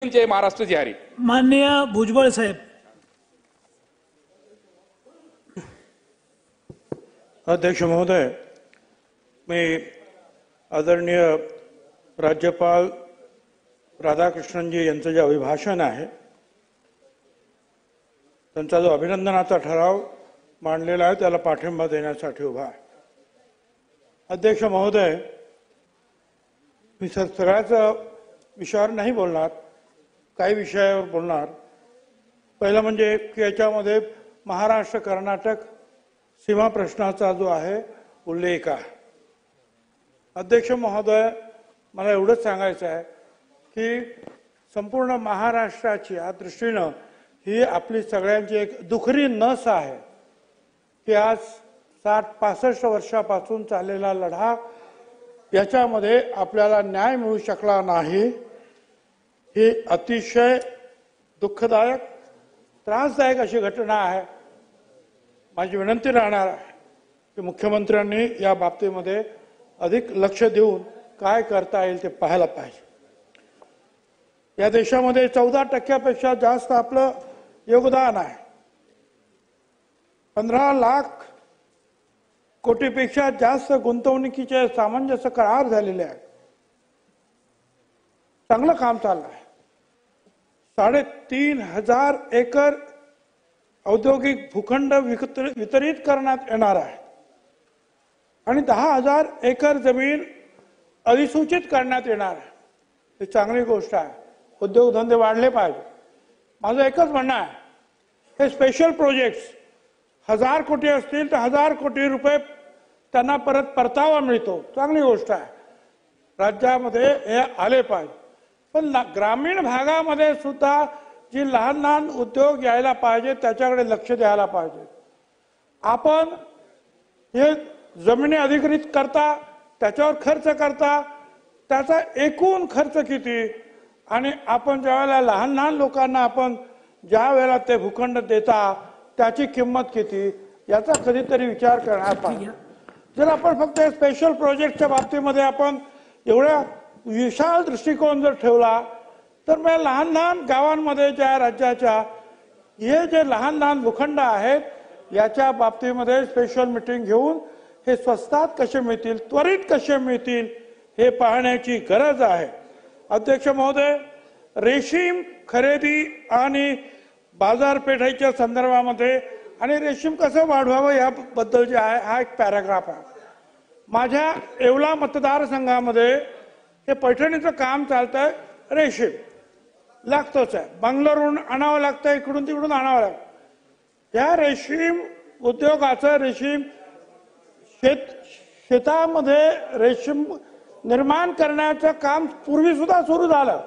जय महाराष्ट्र जय हरी। माननीय भुजबळ साहेब. अध्यक्ष महोदय, मी आदरणीय राज्यपाल राधाकृष्णनजी यांचं जे अभिभाषण आहे त्यांचा जो अभिनंदनाचा ठराव मांडलेला आहे त्याला पाठिंबा देण्यासाठी उभा आहे. अध्यक्ष महोदय, मी सगळ्याच विषयावर नाही बोलणार, काही विषयावर बोलणार. पहिलं म्हणजे की याच्यामध्ये महाराष्ट्र कर्नाटक सीमा प्रश्नाचा जो आहे उल्लेख आहे. अध्यक्ष महोदय, मला एवढंच सांगायचं आहे की संपूर्ण महाराष्ट्राची या दृष्टीनं ही आपली सगळ्यांची एक दुखरी नस आहे की आज 60-65 वर्षापासून चाललेला लढा याच्यामध्ये आपल्याला न्याय मिळू शकला नाही. ही अतिशय दुःखदायक त्रासदायक अशी घटना आहे. माझी विनंती राहणार आहे की मुख्यमंत्र्यांनी या बाबतीमध्ये अधिक लक्ष देऊन काय करता येईल ते पाहायला पाहिजे. या देशामध्ये 14% जास्त आपलं योगदान आहे. 15 लाख कोटीपेक्षा जास्त गुंतवणुकीचे सामंजस्य करार झालेले आहेत. चांगलं काम चाललं आहे. 3,500 एकर औद्योगिक भूखंड वितरित करण्यात येणार आहे आणि 10,000 एकर जमीन अधिसूचित करण्यात येणार आहे. ही चांगली गोष्ट आहे. उद्योगधंदे वाढले पाहिजे. माझं एकच म्हणणं आहे, हे स्पेशल प्रोजेक्ट्स 1000 कोटी असतील तर 1000 कोटी रुपये त्यांना परत परतावा मिळतो. चांगली गोष्ट आहे. राज्यामध्ये हे आले पाहिजे. पण ग्रामीण भागामध्ये सुद्धा जी लहान लहान उद्योग यायला पाहिजे त्याच्याकडे लक्ष द्यायला पाहिजे. आपण हे जमिनी अधिग्रहित करता, त्याच्यावर खर्च करता, त्याचा एकूण खर्च किती आणि आपण ज्या वेळेला लहान लहान लोकांना आपण ज्या वेळेला ते भूखंड देता त्याची किंमत किती याचा कधीतरी विचार करणार पाहिजे. जर आपण फक्त स्पेशल प्रोजेक्टच्या बाबतीमध्ये आपण एवढ्या विशाल दृष्टिकोन जर ठेवला तर मग लहान लहान गावांमध्ये ज्या राज्याच्या हे जे लहान लहान भूखंड आहेत याच्या बाबतीमध्ये स्पेशल मीटिंग घेऊन हे स्वस्तात कसे मिळतील, त्वरित कसे मिळतील हे पाहण्याची गरज आहे. अध्यक्ष महोदय, रेशीम खरेदी आणि बाजारपेठेच्या संदर्भामध्ये आणि रेशीम कसं वाढवावं याबद्दल जे आहे हा एक पॅराग्राफ आहे. माझ्या येवला मतदारसंघामध्ये हे पैठणीचं काम चालतंय. रेशीम लागतोच आहे. बंगलोरहून आणावं लागतं, इकडून तिकडून आणावं लागतं. या रेशीम उद्योगाचं रेशीम शेतामध्ये रेशीम निर्माण करण्याचं काम पूर्वी सुद्धा सुरू झालं,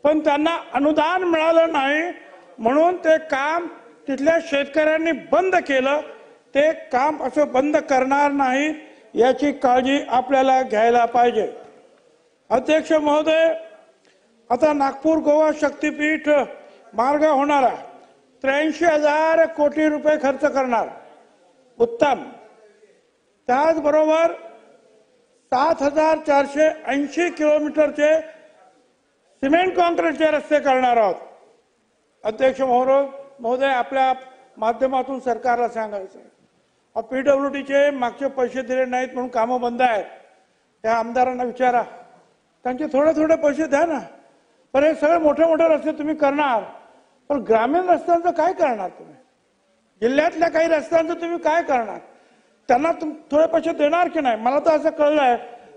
पण त्यांना अनुदान मिळालं नाही म्हणून ते काम तिथल्या शेतकऱ्यांनी बंद केलं. ते काम असं बंद करणार नाही याची काळजी आपल्याला घ्यायला पाहिजे. अध्यक्ष महोदय, आता नागपूर गोवा शक्तीपीठ मार्ग होणार आहे. 83,000 कोटी रुपये खर्च करणार. उत्तम. त्याचबरोबर 7,480 किलोमीटरचे सिमेंट कॉन्क्रीटचे रस्ते करणार आहोत. अध्यक्ष महोदय, आपल्या माध्यमातून सरकारला सांगायचं आहे, PWDचे मागचे पैसे दिले नाहीत म्हणून कामं बंद आहेत. त्या आमदारांना विचारा, त्यांचे थोडे थोडे पैसे द्या ना. पण हे सगळे मोठे मोठे रस्ते तुम्ही करणार, पण ग्रामीण रस्त्यांचं काय करणार तुम्ही? जिल्ह्यातल्या काही रस्त्यांचं तुम्ही काय करणार? त्यांना थोडे पैसे देणार की नाही? मला तर असं कळलंय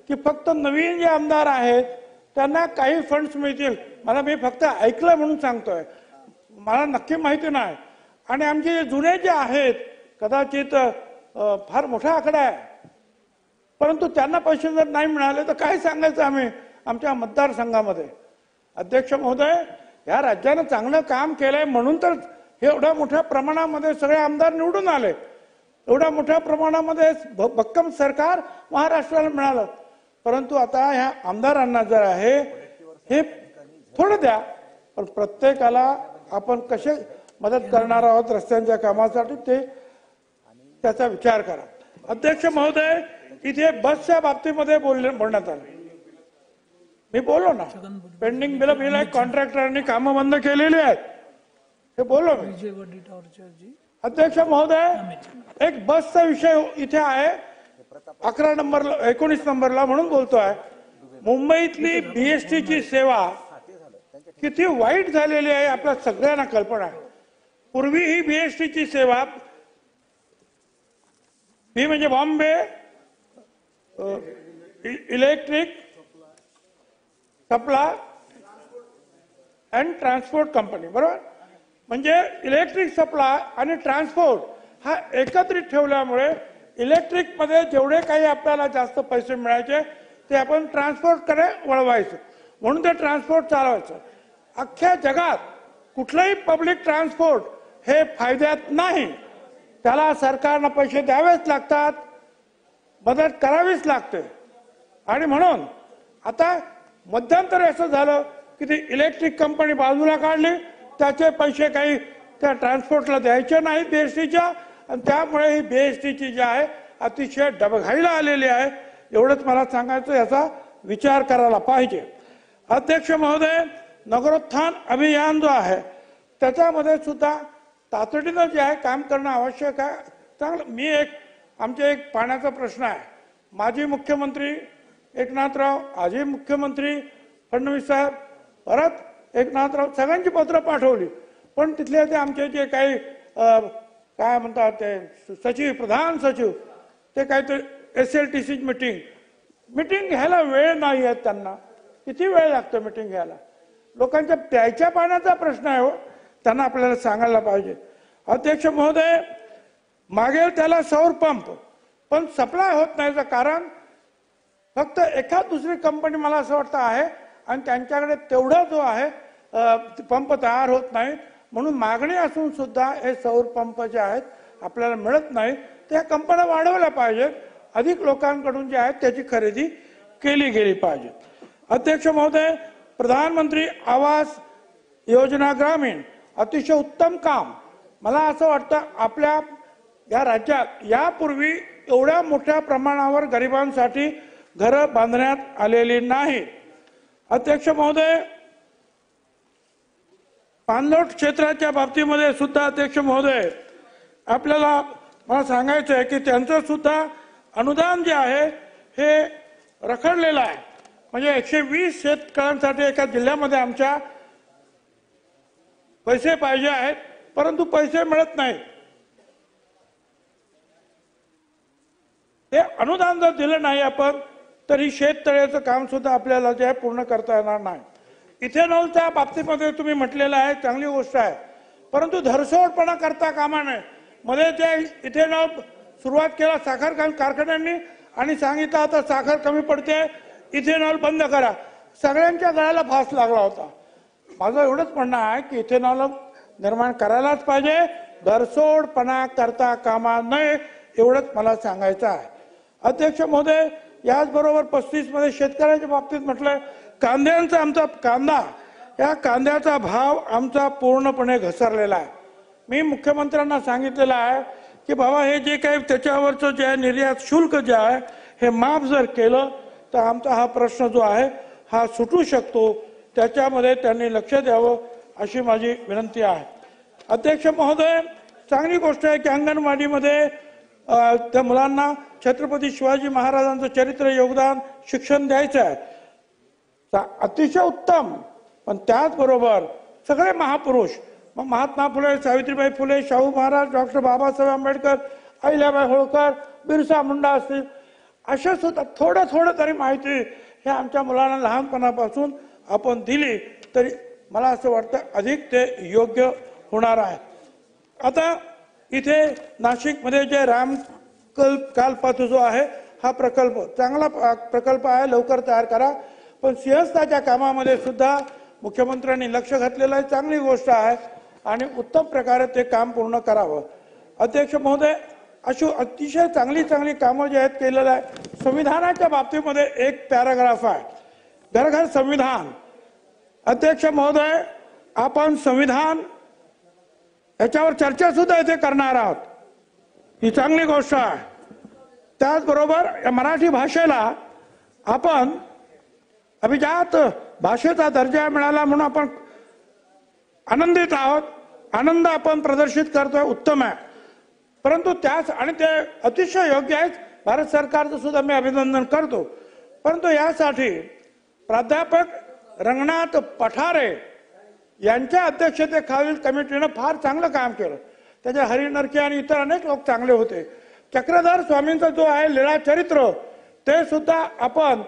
की फक्त नवीन जे आमदार आहेत त्यांना काही फंड्स मिळतील. मी फक्त ऐकलं म्हणून सांगतोय, मला नक्की माहिती नाही. आणि आमचे जुने जे आहेत कदाचित फार मोठा आकडा आहे, परंतु त्यांना पैसे जर नाही मिळाले तर काय सांगायचं आम्ही आमच्या मतदारसंघामध्ये. अध्यक्ष महोदय, या राज्यानं चांगलं काम केलंय म्हणून तर हे एवढ्या मोठ्या प्रमाणामध्ये सगळे आमदार निवडून आले. एवढ्या मोठ्या प्रमाणामध्ये भक्कम सरकार महाराष्ट्राला मिळालं. परंतु आता ह्या आमदारांना जर आहे हे थोडं द्या, पण प्रत्येकाला आपण कसे मदत करणार आहोत रस्त्यांच्या कामासाठी त्याचा विचार करा. अध्यक्ष महोदय, इथे बसच्या बाबतीमध्ये बोलण्यात आलं. मी बोललो ना, पेंडिंग बिल बिल आहे, कॉन्ट्रॅक्टरांनी कामं बंद केलेली आहेत, हे बोललो मी. विजय वडेट्टीवारच्या जी अध्यक्ष महोदय, एक बसचा विषय इथे आहे 11 नंबरला 19 नंबरला, म्हणून बोलतोय. मुंबईतली बीएसटीची सेवा किती वाईट झालेली आहे आपल्या सगळ्यांना कल्पना आहे. पूर्वी ही बीएसटीची सेवा, बी म्हणजे Bombay electric supply and transport company, बरोबर, म्हणजे इलेक्ट्रिक सप्लाय आणि ट्रान्सपोर्ट हा एकत्रित ठेवल्यामुळे इलेक्ट्रिक मध्ये जेवढे काही आपल्याला जास्त पैसे मिळायचे ते आपण ट्रान्सपोर्टकडे वळवायचं, म्हणून ते ट्रान्सपोर्ट चालवायचं. अख्ख्या जगात कुठलंही पब्लिक ट्रान्सपोर्ट हे फायद्यात नाही, त्याला सरकारनं पैसे द्यावेच लागतात, मदत करावीच लागते. आणि म्हणून आता मध्यंतरी असं झालं की ती इलेक्ट्रिक कंपनी बाजूला काढली, त्याचे पैसे काही त्या ट्रान्सपोर्टला द्यायचे नाहीत बीएसटीच्या, आणि त्यामुळे ही बीएसटीची जी आहे अतिशय डबघाईला आलेली आहे. एवढंच मला सांगायचं, याचा विचार करायला पाहिजे. अध्यक्ष महोदय, नगरोत्थान अभियान जो आहे त्याच्यामध्ये सुद्धा तातडीनं जे आहे काम करणं आवश्यक आहे. चांगलं, आमचे एक पाण्याचा प्रश्न आहे. माजी मुख्यमंत्री एकनाथराव, आजी मुख्यमंत्री फडणवीस साहेब, परत एकनाथराव, सगळ्यांची पत्र पाठवली, पण तिथले ते आमचे जे काही काय म्हणतात ते सचिव, प्रधान सचिव, ते काहीतरी SLTC मीटिंग घ्यायला वेळ नाही आहे त्यांना. किती वेळ लागतो मीटिंग घ्यायला? लोकांच्या प्यायच्या पाण्याचा प्रश्न आहे हो, त्यांना आपल्याला सांगायला पाहिजे. अध्यक्ष महोदय, मागेल त्याला सौर पंप, पण सप्लाय होत नाहीचं कारण फक्त एखाद दुसरी कंपनी मला असं वाटतं आहे, आणि त्यांच्याकडे तेवढा जो आहे पंप तयार होत नाही, म्हणून मागणी असून सुद्धा हे सौर पंप जे आहेत आपल्याला मिळत नाही. त्या कंपन्या वाढवल्या पाहिजेत, अधिक लोकांकडून जे आहेत त्याची खरेदी केली गेली पाहिजे. अध्यक्ष महोदय, प्रधानमंत्री आवास योजना ग्रामीण अतिशय उत्तम काम. मला असं वाटतं आपल्या या राज्यात यापूर्वी एवढ्या मोठ्या प्रमाणावर गरिबांसाठी घरं बांधण्यात आलेली नाही. अध्यक्ष महोदय, पाणलोट क्षेत्राच्या बाबतीमध्ये सुद्धा अध्यक्ष महोदय आपल्याला मला सांगायचं आहे की त्यांचं सुद्धा अनुदान जे आहे हे रखडलेलं आहे. म्हणजे 120 शेतकऱ्यांसाठी एका जिल्ह्यामध्ये आमच्या पैसे पाहिजे आहेत, परंतु पैसे मिळत नाही. ते अनुदान जर दिलं नाही आपण, तरी शेततळ्याचं काम सुद्धा आपल्याला जे आहे पूर्ण करता येणार नाही. इथेनॉलच्या बाबतीमध्ये तुम्ही म्हटलेलं आहे, चांगली गोष्ट आहे, परंतु धरसोडपणा करता कामा नये. मध्ये जे इथेनॉल सुरुवात केला साखर कारखान्यांनी आणि सांगितलं आता साखर कमी पडते, इथेनॉल बंद करा, सगळ्यांच्या गळ्याला फास लागला होता. माझं एवढंच म्हणणं आहे की इथेनॉल निर्माण करायलाच पाहिजे, धरसोडपणा करता कामा नये, एवढंच मला सांगायचं आहे. अध्यक्ष महोदय, याचबरोबर 35 मध्ये शेतकऱ्यांच्या बाबतीत म्हटलंय, कांद्यांचा आमचा या कांद्याचा भाव आमचा पूर्णपणे घसरलेला आहे. मी मुख्यमंत्र्यांना सांगितलेलं आहे की बाबा हे जे काही त्याच्यावरचं जे आहे निर्यात शुल्क जे आहे हे माफ जर केलं तर आमचा हा प्रश्न जो आहे हा सुटू शकतो. त्याच्यामध्ये त्यांनी लक्ष द्यावं अशी माझी विनंती आहे. अध्यक्ष महोदय, चांगली गोष्ट आहे की अंगणवाडीमध्ये त्या मुलांना छत्रपती शिवाजी महाराजांचं चरित्र, योगदान, शिक्षण द्यायचं आहे, अतिशय उत्तम. पण त्याचबरोबर सगळे महापुरुष, मग महात्मा फुले, सावित्रीबाई फुले, शाहू महाराज, डॉक्टर बाबासाहेब आंबेडकर, अहिल्याबाई होळकर, बिरसा मुंडा असतील, अशा सुद्धा थोडं तरी माहिती हे आमच्या मुलांना लहानपणापासून आपण दिली तरी मला असं वाटतं अधिक ते योग्य होणार आहे. आता इथे नाशिकमध्ये जे कालपथ जो आहे हा प्रकल्प चांगला प्रकल्प आहे, लवकर तयार करा. पण सिंहस्थाच्या कामामध्ये सुद्धा मुख्यमंत्र्यांनी लक्ष घातलेलं आहे, चांगली गोष्ट आहे आणि उत्तम प्रकारे ते काम पूर्ण करावं. अध्यक्ष महोदय, अशी अतिशय चांगली कामं जे आहेत केलेलं आहे. संविधानाच्या बाबतीमध्ये एक पॅराग्राफ आहे, घर घर संविधान. अध्यक्ष महोदय, आपण संविधान याच्यावर चर्चा सुद्धा इथे करणार आहोत, ही चांगली गोष्ट आहे. त्याचबरोबर या मराठी भाषेला आपण अभिजात भाषेचा दर्जा मिळाला म्हणून आपण आनंदित आहोत, आनंद आपण प्रदर्शित करतोय, उत्तम आहे. परंतु त्याच आणि ते अतिशय योग्य आहे, भारत सरकारचं सुद्धा मी अभिनंदन करतो. परंतु यासाठी प्राध्यापक रंगनाथ पठारे यांच्या अध्यक्षतेखालील कमिटीनं फार चांगलं काम केलं. त्याचे हरी नरके आणि इतर अनेक लोक चांगले होते. चक्रधर स्वामींचा जो आहे लीळा चरित्र ते सुद्धा आपण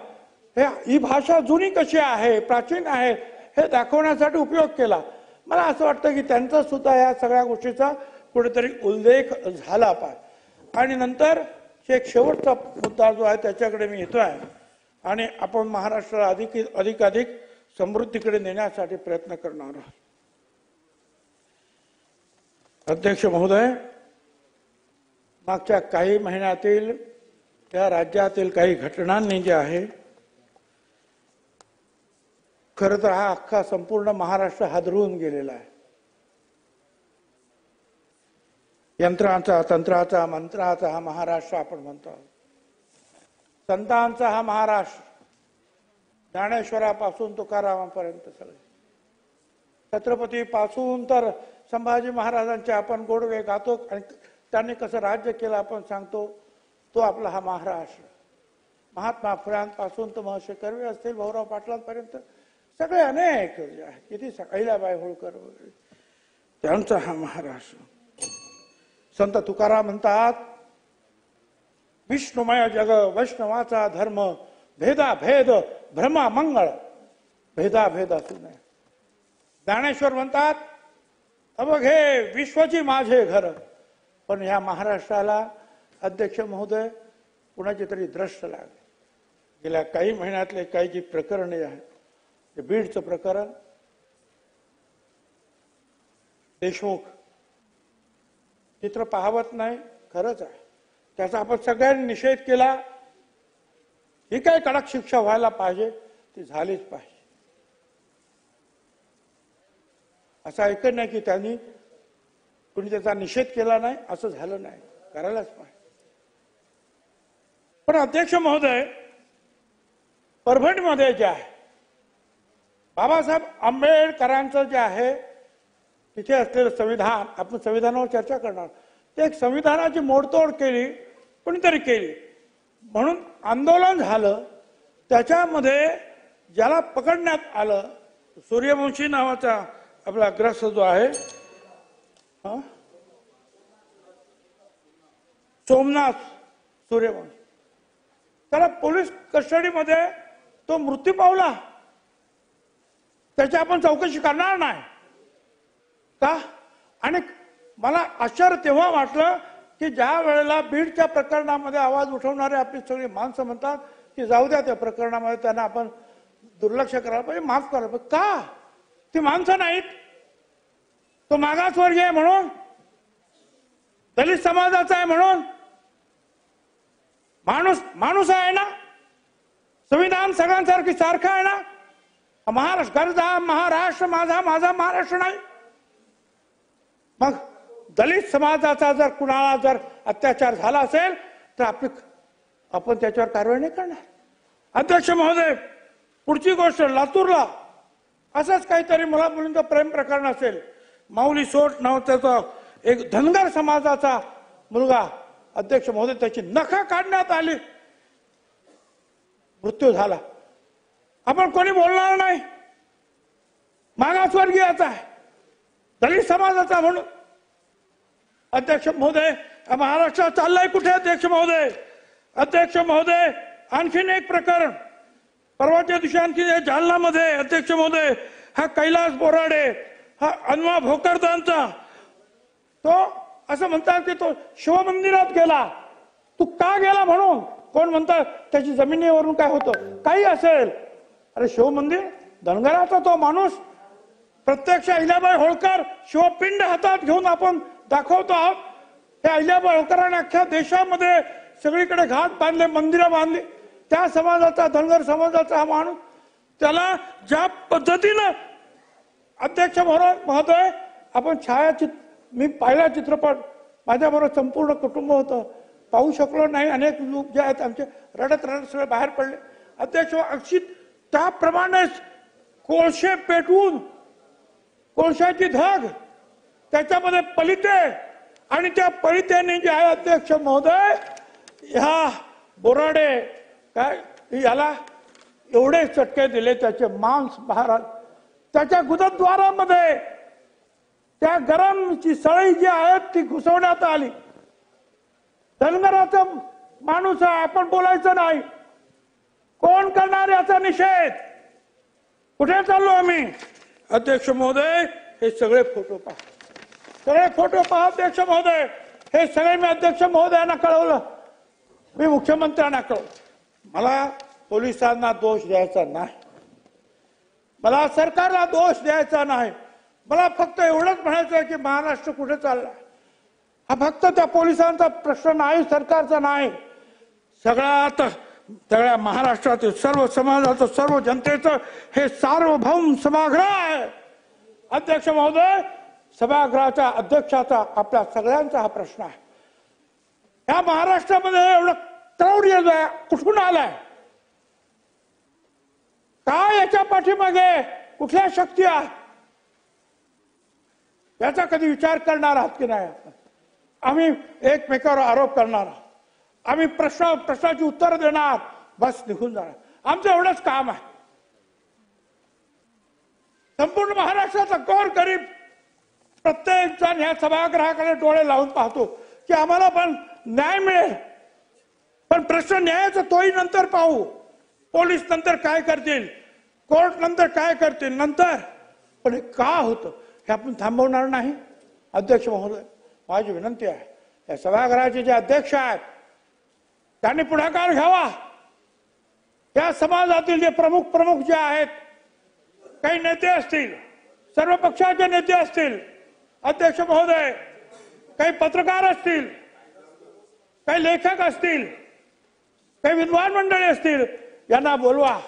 ही भाषा जुनी कशी आहे, प्राचीन आहे हे दाखवण्यासाठी उपयोग केला. मला असं वाटतं की त्यांचा सुद्धा या सगळ्या गोष्टीचा कुठेतरी उल्लेख झाला पाहिजे. आणि नंतर एक शेवटचा मुद्दा जो आहे त्याच्याकडे मी येतो आहे आणि आपण महाराष्ट्राला अधिक समृद्धीकडे नेण्यासाठी प्रयत्न करणार आहोत. अध्यक्ष महोदय, मागच्या काही महिन्यातील या राज्यातील काही घटनांनी जे आहे, खरं तर हा अख्खा संपूर्ण महाराष्ट्र हादरवून गेलेला आहे. यंत्रांचा, तंत्राचा, मंत्राचा हा महाराष्ट्र आपण म्हणतो. संतांचा हा महाराष्ट्र, ज्ञानेश्वरापासून तुकारामापर्यंत सगळे, छत्रपती पासून तर संभाजी महाराजांचे आपण गोडवे गातो आणि त्यांनी कसं राज्य केलं आपण सांगतो. तो आपला हा महाराष्ट्र. महात्मा फुल्यांपासून तर महर्षी कर्वे असतील, भाऊराव पाटलांपर्यंत सगळे अनेक किती अहिल्याबाई होळकर वगैरे, त्यांचा हा महाराष्ट्र. संत तुकाराम म्हणतात, विष्णुमय जग वैष्णवाचा धर्म, भेदा भेद भ्रमा मंगळ, भेदा भेद असू नये. ज्ञानेश्वर म्हणतात, अबघे विश्वची माझे घर. पण या महाराष्ट्राला अध्यक्ष महोदय कुणाची तरी द्रष्ट लागले. गेल्या काही महिन्यातले काही जी प्रकरणे आहेत, ते बीडचं प्रकरण, देशमुख चित्र पाहवत नाही, खरंच आहे, त्याचा आपण सगळ्यांनी निषेध केला. ही काय कडक शिक्षा व्हायला पाहिजे, ती झालीच पाहिजे. असं ऐकत नाही की त्यांनी कुणी त्याचा निषेध केला नाही, असं झालं नाही, करायलाच पाहिजे. पण अध्यक्ष महोदय, परभणीमध्ये जे आहे बाबासाहेब आंबेडकरांचं जे आहे तिथे असलेलं संविधान, आपण संविधानावर चर्चा करणार, ते एक संविधानाची मोडतोड केली, कोणीतरी केली म्हणून आंदोलन झालं. त्याच्यामध्ये ज्याला पकडण्यात आलं, सूर्यवंशी नावाचा आपला ग्रस्त जो आहे सोमनाथ सूर्यवंशी, त्याला पोलीस कस्टडीमध्ये तो मृत्यू पावला. त्याची आपण चौकशी करणार नाही का? आणि मला आश्चर्य तेव्हा वाटलं की ज्या वेळेला बीडच्या प्रकरणामध्ये आवाज उठवणारे आपली सगळी माणसं म्हणतात की जाऊ द्या, त्या प्रकरणामध्ये त्यांना आपण दुर्लक्ष करायला पाहिजे, माफ करायला पाहिजे. का? ती माणसं नाहीत, तो मागासवर्गीय आहे म्हणून, दलित समाजाचा आहे म्हणून, माणूस आहे ना, संविधान सगळ्यांसारखी सारखं आहे ना. महाराष्ट्र गरजा महाराष्ट्र माझा, माझा महाराष्ट्र नाही. मग दलित समाजाचा जर कुणाला जर अत्याचार झाला असेल तर आपण त्याच्यावर कारवाई नाही करणार. अध्यक्ष महोदय, पुढची गोष्ट, लातूरला असंच काहीतरी मुला मुलींचं प्रेम प्रकरण असेल. माऊली सोट नाव त्याचा एक धनगर समाजाचा मुलगा, अध्यक्ष महोदय, त्याची नखं काढण्यात आली, मृत्यू झाला. आपण कोणी बोलणार नाही. मागासवर्गीयाचा आहे, दलित समाजाचा म्हणून. अध्यक्ष महोदय, महाराष्ट्रात चाललाय कुठे? अध्यक्ष महोदय, अध्यक्ष महोदय, आणखीन एक प्रकरण परवाच्या दिवशी आणखी जालनामध्ये, अध्यक्ष महोदय, हा कैलास बोराडे, हा अनवा भोकरदांचा, तो असं म्हणतात की तो शिवमंदिरात गेला. तू का गेला म्हणून कोण म्हणतात त्याची जमिनीवरून काय होतं, काही असेल. अरे शिवमंदिर, धनगराचा तो माणूस, प्रत्यक्ष अहिल्याबाई होळकर शिवपिंड हातात घेऊन आपण दाखवतो आहोत. हे अहिल्याबाई होळकरांनी अख्ख्या देशामध्ये सगळीकडे घाट बांधले, मंदिरं बांधली. त्या समाजाचा, धनगर समाजाचा हा माणूस, त्याला ज्या पद्धतीनं, अध्यक्ष महोदय, आपण मी पाहिला चित्रपट, माझ्याबरोबर संपूर्ण कुटुंब होतं, पाहू शकलो नाही. अनेक लोक जे आहेत आमचे रडत सगळे बाहेर पडले. अध्यक्ष, अक्षित त्याप्रमाणेच कोळशे पेटवून कोळशाची धग त्याच्यामध्ये पलिते आणि त्या पलित्याने जे आहे अध्यक्ष महोदय ह्या बोराडे काय याला एवढे चटके दिले त्याचे मांस महाराज त्याच्या गुदद्वारामध्ये त्या गरमची सळई जी आहे ती घुसवण्यात आली. धनगराचा माणूस आहे आपण बोलायचं नाही. कोण करणार याचा निषेध? कुठे चाललो आम्ही? अध्यक्ष महोदय हे सगळे फोटो पहा, सगळे फोटो पहा अध्यक्ष महोदय. हे सगळे मी अध्यक्ष महोदयांना कळवलं, मी मुख्यमंत्र्यांना कळवलं. मला पोलिसांना दोष द्यायचा नाही, मला सरकारला दोष द्यायचा नाही. मला फक्त एवढंच म्हणायचं आहे की महाराष्ट्र कुठे चालला हा फक्त त्या पोलिसांचा प्रश्न नाही, सरकारचा नाही. सगळ्या महाराष्ट्रातील सर्व समाजाचं सर्व जनतेचं हे सार्वभौम सभागृह आहे. अध्यक्ष महोदय सभागृहाच्या अध्यक्षाचा आपल्या सगळ्यांचा हा प्रश्न आहे. या महाराष्ट्रामध्ये एवढं क्रौर्य कुठून आलाय? काय याच्या पाठीमागे कुठल्या शक्ती आहेत याचा कधी विचार करणार आहात की नाही? आम्ही एकमेकावर आरोप करणार आहोत, आम्ही प्रश्नाची उत्तर देणार, बस निघून जाणार. आमचं एवढंच काम आहे. संपूर्ण महाराष्ट्राचा गोर गरीब प्रत्येक जण ह्या सभागृहाकडे डोळे लावून पाहतो की आम्हाला पण न्याय मिळेल. पण प्रश्न न्यायाचा तोही नंतर पाहू. पोलीस नंतर काय करतील, कोर्ट नंतर काय करतील नंतर, पण हे का होतं हे आपण थांबवणार नाही. अध्यक्ष महोदय माझी विनंती आहे, या सभागृहाचे जे अध्यक्ष आहेत त्यांनी पुढाकार घ्यावा. या समाजातील जे प्रमुख जे आहेत, काही नेते असतील, सर्व पक्षाचे नेते असतील, अध्यक्ष महोदय काही पत्रकार असतील, काही लेखक असतील, काही विद्वान मंडळी असतील, यांना बोलवा,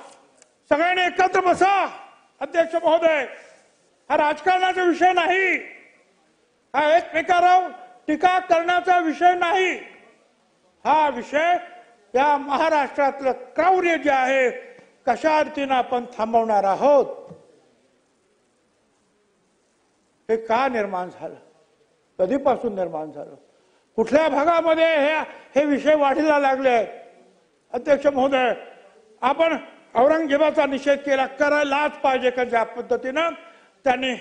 सगळ्यांनी एकत्र बसा. अध्यक्ष महोदय हा राजकारणाचा विषय नाही, हा एकमेकावर टीका करण्याचा विषय नाही. हा विषय या महाराष्ट्रातलं क्रौर्य जे आहे कशा अर्थीनं आपण थांबवणार आहोत. हे का निर्माण झालं, कधीपासून निर्माण झालं, कुठल्या भागामध्ये हे विषय वाढीला लागले आहेत? अध्यक्ष महोदय आपण औरंगजेबाचा निषेध केला, करायलाच पाहिजे का ज्या पद्धतीनं त्यांनी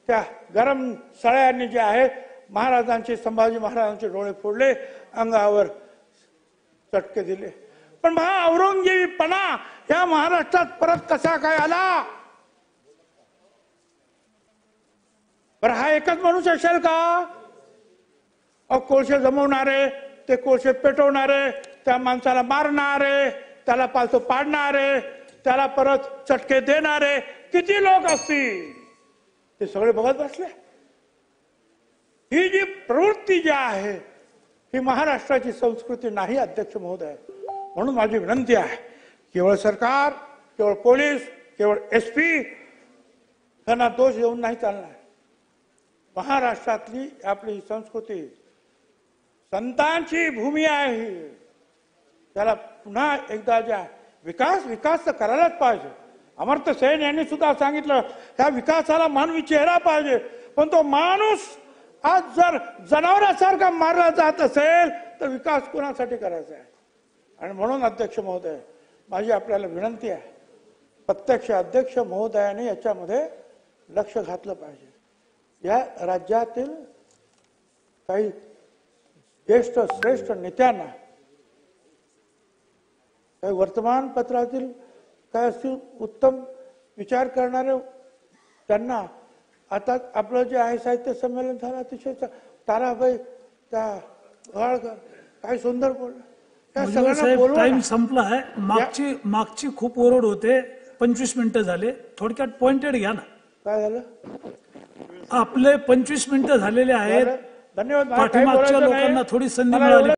त्या गरम सळ्यांनी जे आहे महाराजांचे संभाजी महाराजांचे डोळे फोडले, अंगावर चटके दिले. पण हा औरंगजेबीपणा या महाराष्ट्रात परत कसा काय आला? बरं हा एकच माणूस असेल का? कोळशे जमवणारे, ते कोळशे पेटवणारे, त्या माणसाला मारणारे, त्याला पालतो पाडणारे, त्याला परत चटके देणारे किती लोक असतील ते सगळे बघत बसले. ही जी प्रवृत्ती जी आहे ही महाराष्ट्राची संस्कृती नाही अध्यक्ष महोदय. म्हणून माझी विनंती आहे, केवळ सरकार, केवळ पोलीस, केवळ एसपी यांना दोष देऊन नाही चालणार. महाराष्ट्रातली आपली संस्कृती संतांची भूमी आहे, त्याला पुन्हा एकदा ज्या विकास तर करायलाच पाहिजे. अमर्त्य सेन यांनी सुद्धा सांगितलं ह्या विकासाला मानवी चेहरा पाहिजे. पण तो माणूस आज जर जनावरासारखा मारला जात असेल तर विकास कोणासाठी करायचा आहे? आणि म्हणून अध्यक्ष महोदय माझी आपल्याला विनंती आहे, प्रत्यक्ष अध्यक्ष महोदयाने याच्यामध्ये लक्ष घातलं पाहिजे. या राज्यातील काही ज्येष्ठ श्रेष्ठ नेत्यांना, काही वर्तमानपत्रातील काय असतील उत्तम विचार करणारे, त्यांना आता आपलं जे आहे साहित्य संमेलन झालं अतिशय ताराबाई त्या वाळकर काय सुंदर बोललं. त्या सगळ्यांना बोलवा. टाइम संपला आहे. मागची खूप ओरड होते. 25 मिनिटं झाले, थोडक्यात पॉइंटेड घ्या ना. काय झालं? आपले 25 मिनिटं झालेले आहेत. धन्यवाद. पाठीमागच्या लोकांना थोडी संधी मिळाली.